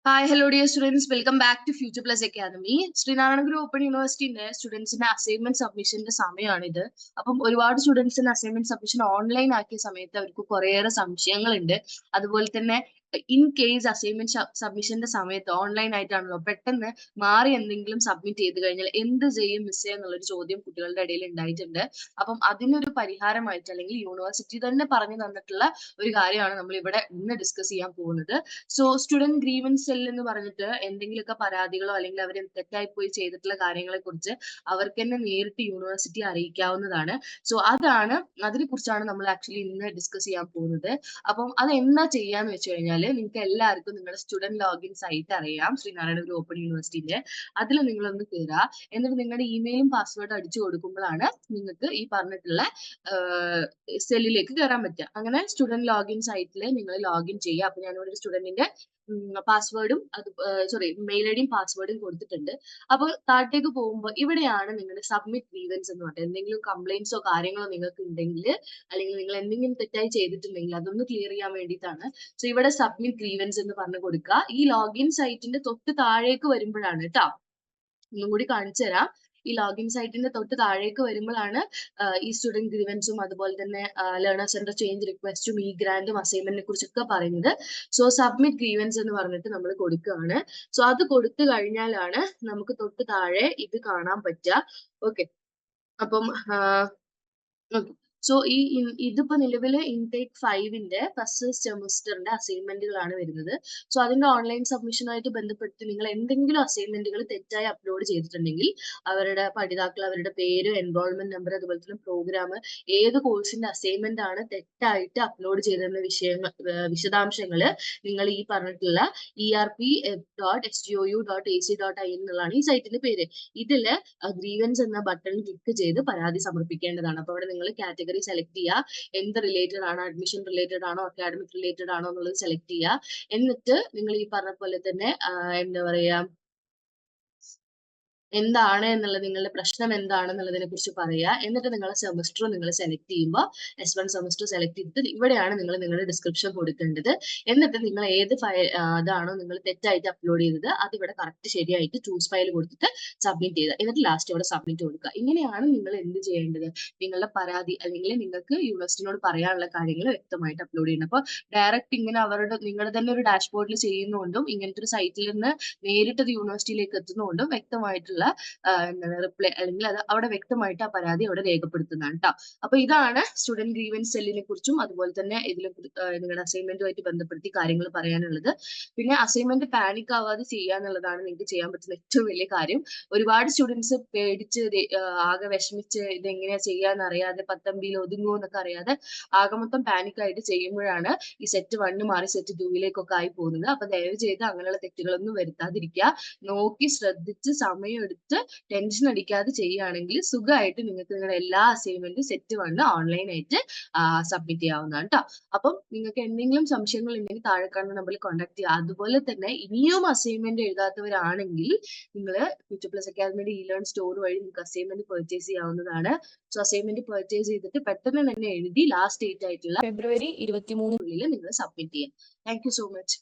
Hi hello dear students, welcome back to future plus academy. Sreenarayana Guru open യൂണിവേഴ്സിറ്റിന്റെ സ്റ്റുഡൻസിന്റെ assignment സബ്മിഷന്റെ സമയമാണിത്. അപ്പം ഒരുപാട് സ്റ്റുഡൻസിന് അസൈൻമെന്റ് സബ്മിഷൻ ഓൺലൈൻ ആക്കിയ സമയത്ത് അവർക്ക് കുറേയേറെ സംശയങ്ങളുണ്ട്. അതുപോലെ തന്നെ ഇൻ കേസ് അസൈൻമെന്റ് സബ്മിഷന്റെ സമയത്ത് ഓൺലൈൻ ആയിട്ടാണല്ലോ, പെട്ടെന്ന് മാറി എന്തെങ്കിലും സബ്മിറ്റ് ചെയ്ത് കഴിഞ്ഞാൽ എന്ത് ചെയ്യും മിസ്സേ എന്നുള്ളൊരു ചോദ്യം കുട്ടികളുടെ ഇടയിൽ ഉണ്ടായിട്ടുണ്ട്. അപ്പം അതിനൊരു പരിഹാരമായിട്ട്, അല്ലെങ്കിൽ യൂണിവേഴ്സിറ്റി തന്നെ പറഞ്ഞു തന്നിട്ടുള്ള ഒരു കാര്യമാണ് നമ്മൾ ഇവിടെ ഇന്ന് ഡിസ്കസ് ചെയ്യാൻ പോകുന്നത്. സോ സ്റ്റുഡന്റ് ഗ്രീവൻസ് സെൽ എന്ന് പറഞ്ഞിട്ട് എന്തെങ്കിലുമൊക്കെ പരാതികളോ അല്ലെങ്കിൽ അവർ തെറ്റായി പോയി ചെയ്തിട്ടുള്ള കാര്യങ്ങളെ കുറിച്ച് അവർക്ക് തന്നെ നേരിട്ട് യൂണിവേഴ്സിറ്റി അറിയിക്കാവുന്നതാണ്. സോ അതിനെ കുറിച്ചാണ് നമ്മൾ ആക്ച്വലി ഇന്ന് ഡിസ്കസ് ചെയ്യാൻ പോകുന്നത്. അപ്പം അത് എന്താ ചെയ്യാന്ന് വെച്ച് കഴിഞ്ഞാൽ, നിങ്ങൾക്ക് എല്ലാവർക്കും നിങ്ങളുടെ സ്റ്റുഡന്റ് ലോഗിൻ സൈറ്റ് അറിയാം, ശ്രീനാരായണ ഗുരു ഓപ്പൺ യൂണിവേഴ്സിറ്റിന്റെ. അതിൽ നിങ്ങളൊന്ന് കയറുക. എന്നിട്ട് നിങ്ങളുടെ ഇമെയിലും പാസ്വേഡും അടിച്ചു കൊടുക്കുമ്പോഴാണ് നിങ്ങൾക്ക് ഈ പറഞ്ഞിട്ടുള്ള സെല്ലിലേക്ക് കയറാൻ പറ്റുക. അങ്ങനെ സ്റ്റുഡന്റ് ലോഗിൻ സൈറ്റിൽ നിങ്ങൾ ലോഗിൻ ചെയ്യുക. അപ്പൊ ഞാനിവിടെ ഒരു സ്റ്റുഡന്റിന്റെ പാസ്വേഡും മെയിൽ ഐഡിയും പാസ്വേഡും കൊടുത്തിട്ടുണ്ട്. അപ്പോൾ താഴത്തേക്ക് പോകുമ്പോൾ ഇവിടെയാണ് നിങ്ങളുടെ സബ്മിറ്റ് ഗ്രീവൻസ് എന്ന് പറഞ്ഞിട്ട് എന്തെങ്കിലും കംപ്ലൈന്റ്സോ കാര്യങ്ങളോ നിങ്ങൾക്ക് ഉണ്ടെങ്കിൽ, അല്ലെങ്കിൽ നിങ്ങൾ എന്തെങ്കിലും തെറ്റായി ചെയ്തിട്ടുണ്ടെങ്കിൽ അതൊന്ന് ക്ലിയർ ചെയ്യാൻ വേണ്ടിയിട്ടാണ്. സോ ഇവിടെ സബ്മിറ്റ് ഗ്രീവൻസ് എന്ന് പറഞ്ഞു കൊടുക്കുക. ഈ ലോഗിൻ സൈറ്റിന്റെ തൊട്ട് താഴേക്ക് വരുമ്പോഴാണ് കേട്ടോ, ഒന്നും കൂടി കാണിച്ചു തരാം. ഈ ലോഗിൻ സൈറ്റിന്റെ തൊട്ട് താഴേക്ക് വരുമ്പോഴാണ് ഈ സ്റ്റുഡന്റ് ഗ്രീവൻസും അതുപോലെ തന്നെ ലേണർ സെന്റർ ചേഞ്ച് റിക്വസ്റ്റും ഈ ഗ്രാൻഡും അസൈൻമെന്റിനെ കുറിച്ചൊക്കെ പറയുന്നത്. സോ സബ്മിറ്റ് ഗ്രീവൻസ് എന്ന് പറഞ്ഞിട്ട് നമ്മൾ കൊടുക്കുകയാണ്. സോ അത് കൊടുത്തു കഴിഞ്ഞാലാണ് നമുക്ക് തൊട്ട് താഴെ ഇത് കാണാൻ പറ്റുക. ഓക്കെ, അപ്പം സോ ഇതിപ്പോ നിലവില് ഇൻടേക്ക് 5ന്റെ ഫസ്റ്റ് സെമസ്റ്ററിന്റെ അസൈൻമെന്റുകളാണ് വരുന്നത്. സോ അതിന്റെ ഓൺലൈൻ സബ്മിഷനുമായിട്ട് ബന്ധപ്പെട്ട് നിങ്ങൾ എന്തെങ്കിലും അസൈൻമെന്റുകൾ തെറ്റായി അപ്ലോഡ് ചെയ്തിട്ടുണ്ടെങ്കിൽ അവരുടെ പഠിതാക്കൾ, അവരുടെ പേര്, എൻറോൾമെന്റ് നമ്പർ, അതുപോലെ തന്നെ പ്രോഗ്രാം, ഏത് കോഴ്സിന്റെ അസൈൻമെന്റ് ആണ് തെറ്റായിട്ട് അപ്ലോഡ് ചെയ്തിരുന്ന വിശദാംശങ്ങൾ നിങ്ങൾ ഈ പറഞ്ഞിട്ടുള്ള erp.sgou.ac.in എന്നുള്ളതാണ് ഈ സൈറ്റിന്റെ പേര്. ഇതില് ഗ്രീവൻസ് എന്ന ബട്ടൺ ക്ലിക്ക് ചെയ്ത് പരാതി സമർപ്പിക്കേണ്ടതാണ്. അപ്പൊ അവിടെ നിങ്ങൾ കാറ്റഗറി സെലക്ട് ചെയ്യുക, എന്ത് റിലേറ്റഡ് ആണോ, അഡ്മിഷൻ റിലേറ്റഡ് ആണോ, അക്കാഡമിക് റിലേറ്റഡ് ആണോ എന്നുള്ളത് സെലക്ട് ചെയ്യുക. എന്നിട്ട് നിങ്ങൾ ഈ പറഞ്ഞ പോലെ തന്നെ എന്താ പറയാ, എന്താണ് എന്നുള്ളത്, നിങ്ങളുടെ പ്രശ്നം എന്താണെന്നുള്ളതിനെ കുറിച്ച് പറയുക. എന്നിട്ട് നിങ്ങളുടെ സെമസ്റ്റർ നിങ്ങൾ സെലക്ട് ചെയ്യുമ്പോൾ S1 സെമസ്റ്റർ സെലക്ട് ചെയ്തിട്ട് ഇവിടെയാണ് നിങ്ങൾ നിങ്ങളുടെ ഡിസ്ക്രിപ്ഷൻ കൊടുക്കേണ്ടത്. എന്നിട്ട് നിങ്ങൾ ഏത് ഇതാണോ നിങ്ങൾ തെറ്റായിട്ട് അപ്ലോഡ് ചെയ്തത് അത് ഇവിടെ കറക്റ്റ് ശരിയായിട്ട് ചൂസ് ഫയൽ കൊടുത്തിട്ട് സബ്മിറ്റ് ചെയ്യുക. എന്നിട്ട് ലാസ്റ്റ് ഇവിടെ സബ്മിറ്റ് കൊടുക്കുക. ഇങ്ങനെയാണ് നിങ്ങൾ എന്ത് ചെയ്യേണ്ടത്, നിങ്ങളുടെ പരാതി അല്ലെങ്കിൽ നിങ്ങൾക്ക് യൂണിവേഴ്സിറ്റിനോട് പറയാനുള്ള കാര്യങ്ങൾ വ്യക്തമായിട്ട് അപ്ലോഡ് ചെയ്യണം. അപ്പോൾ ഡയറക്റ്റ് ഇങ്ങനെ നിങ്ങളുടെ തന്നെ ഒരു ഡാഷ്ബോർഡിൽ ചെയ്യുന്നതുകൊണ്ടും ഇങ്ങനത്തെ ഒരു സൈറ്റിൽ നിന്ന് നേരിട്ട് യൂണിവേഴ്സിറ്റിയിലേക്ക് എത്തുന്നതുകൊണ്ടും വ്യക്തമായിട്ടുള്ള എന്താണ് റിപ്ലൈ, അല്ലെങ്കിൽ അത് അവിടെ വ്യക്തമായിട്ട് ആ പരാതി അവിടെ രേഖപ്പെടുത്തുന്നതാണ് കേട്ടോ. അപ്പൊ ഇതാണ് സ്റ്റുഡന്റ് ഗ്രീവൻസ് സെല്ലിനെ കുറിച്ചും അതുപോലെ തന്നെ ഇതിൽ നിങ്ങളുടെ അസൈൻമെന്റുമായിട്ട് ബന്ധപ്പെടുത്തി കാര്യങ്ങൾ പറയാനുള്ളത്. പിന്നെ അസൈൻമെന്റ് പാനിക് ആവാതെ ചെയ്യുക എന്നുള്ളതാണ് നിങ്ങൾക്ക് ചെയ്യാൻ പറ്റുന്ന ഏറ്റവും വലിയ കാര്യം. ഒരുപാട് സ്റ്റുഡൻസ് പേടിച്ച് ആകെ വിഷമിച്ച് ഇതെങ്ങനെയാ ചെയ്യാന്ന് അറിയാതെ, പത്തമ്പിയിൽ ഒതുങ്ങുമോ എന്നൊക്കെ അറിയാതെ ആകെ മൊത്തം പാനിക് ആയിട്ട് ചെയ്യുമ്പോഴാണ് ഈ സെറ്റ് 1 മാറി സെറ്റ് 2ലേക്കൊക്കെ ആയി പോകുന്നത്. അപ്പൊ ദയവ് ചെയ്ത് അങ്ങനെയുള്ള തെറ്റുകളൊന്നും വരുത്താതിരിക്കുക. നോക്കി ശ്രദ്ധിച്ച് സമയം എടുത്ത് ടെൻഷൻ അടിക്കാതെ ചെയ്യുകയാണെങ്കിൽ സുഖമായിട്ട് നിങ്ങൾക്ക് നിങ്ങളുടെ എല്ലാ അസൈൻമെന്റും സെറ്റ് 1 ഓൺലൈൻ ആയിട്ട് സബ്മിറ്റ് ചെയ്യാവുന്നതാണ് കേട്ടോ. അപ്പം നിങ്ങൾക്ക് എന്തെങ്കിലും സംശയങ്ങൾ ഉണ്ടെങ്കിൽ താഴെ കാണുന്ന നമ്പറിൽ കോൺടാക്ട് ചെയ്യുക. അതുപോലെ തന്നെ ഇനിയും അസൈൻമെന്റ് എഴുതാത്തവരാണെങ്കിൽ നിങ്ങൾ ഫ്യൂച്ചർ പ്ലസ് അക്കാദമിയുടെ ഇ-ലേൺ സ്റ്റോർ വഴി നിങ്ങൾക്ക് അസൈൻമെന്റ് പർച്ചേസ് ചെയ്യാവുന്നതാണ്. സോ അസൈൻമെന്റ് പർച്ചേസ് ചെയ്തിട്ട് പെട്ടെന്ന് തന്നെ എഴുതി ലാസ്റ്റ് ഡേറ്റ് ആയിട്ടുള്ള February 23 നിങ്ങൾ സബ്മിറ്റ് ചെയ്യാം. Thank you so much.